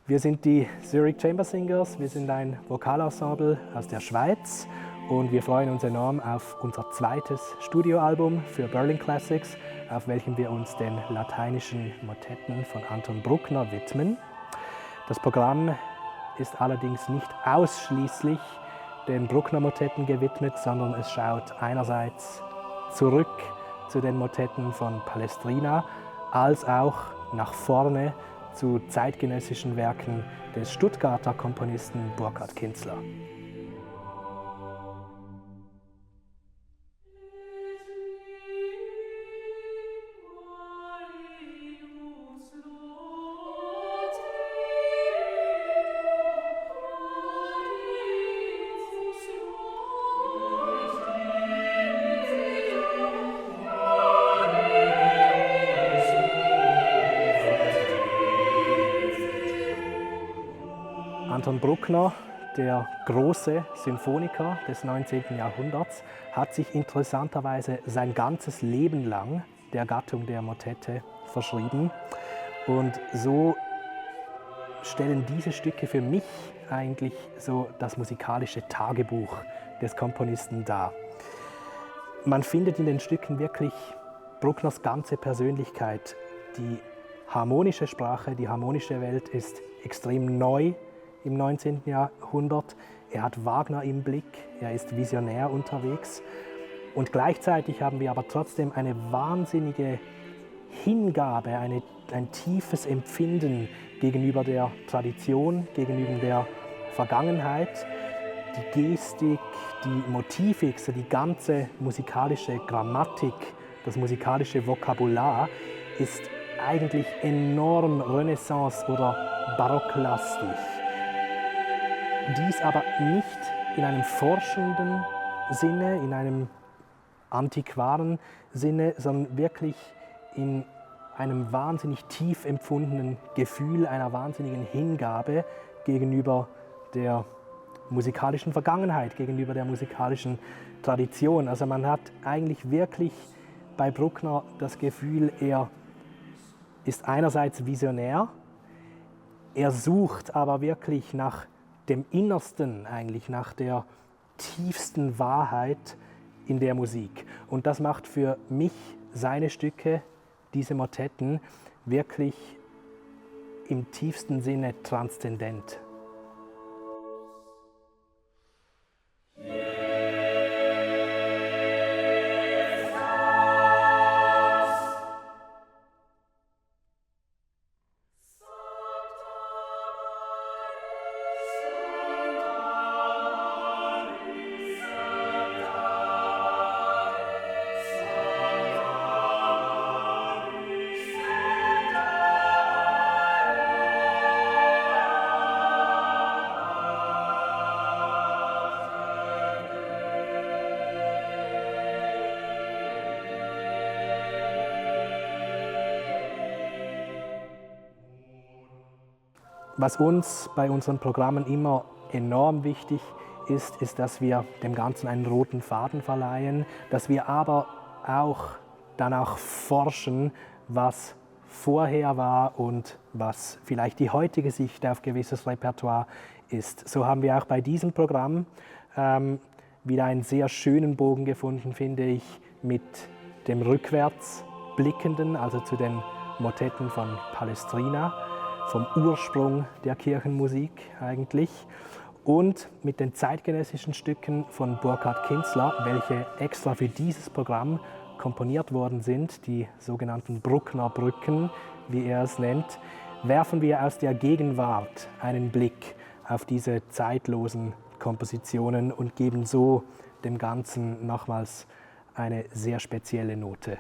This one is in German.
Wir sind die Zurich Chamber Singers, wir sind ein Vokalensemble aus der Schweiz und wir freuen uns enorm auf unser zweites Studioalbum für Berlin Classics, auf welchem wir uns den lateinischen Motetten von Anton Bruckner widmen. Das Programm ist allerdings nicht ausschließlich den Bruckner-Motetten gewidmet, sondern es schaut einerseits zurück zu den Motetten von Palestrina, als auch nach vorne zu zeitgenössischen Werken des Stuttgarter Komponisten Burkhard Kinzler. Anton Bruckner, der große Symphoniker des 19. Jahrhunderts, hat sich interessanterweise sein ganzes Leben lang der Gattung der Motette verschrieben. Und so stellen diese Stücke für mich eigentlich so das musikalische Tagebuch des Komponisten dar. Man findet in den Stücken wirklich Bruckners ganze Persönlichkeit. Die harmonische Sprache, die harmonische Welt ist extrem neu im 19. Jahrhundert. Er hat Wagner im Blick, er ist visionär unterwegs. Und gleichzeitig haben wir aber trotzdem eine wahnsinnige Hingabe, ein tiefes Empfinden gegenüber der Tradition, gegenüber der Vergangenheit. Die Gestik, die Motivik, so die ganze musikalische Grammatik, das musikalische Vokabular ist eigentlich enorm Renaissance- oder barocklastig. Dies aber nicht in einem forschenden Sinne, in einem antiquaren Sinne, sondern wirklich in einem wahnsinnig tief empfundenen Gefühl, einer wahnsinnigen Hingabe gegenüber der musikalischen Vergangenheit, gegenüber der musikalischen Tradition. Also man hat eigentlich wirklich bei Bruckner das Gefühl, er ist einerseits visionär, er sucht aber wirklich nach dem Innersten, eigentlich nach der tiefsten Wahrheit in der Musik. Und das macht für mich seine Stücke, diese Motetten, wirklich im tiefsten Sinne transzendent. Was uns bei unseren Programmen immer enorm wichtig ist, ist, dass wir dem Ganzen einen roten Faden verleihen, dass wir aber auch danach forschen, was vorher war und was vielleicht die heutige Sicht auf gewisses Repertoire ist. So haben wir auch bei diesem Programm wieder einen sehr schönen Bogen gefunden, finde ich, mit dem rückwärts blickenden, also zu den Motetten von Palestrina, vom Ursprung der Kirchenmusik eigentlich, und mit den zeitgenössischen Stücken von Burkhard Kinzler, welche extra für dieses Programm komponiert worden sind, die sogenannten Bruckner Brücken, wie er es nennt, werfen wir aus der Gegenwart einen Blick auf diese zeitlosen Kompositionen und geben so dem Ganzen nochmals eine sehr spezielle Note.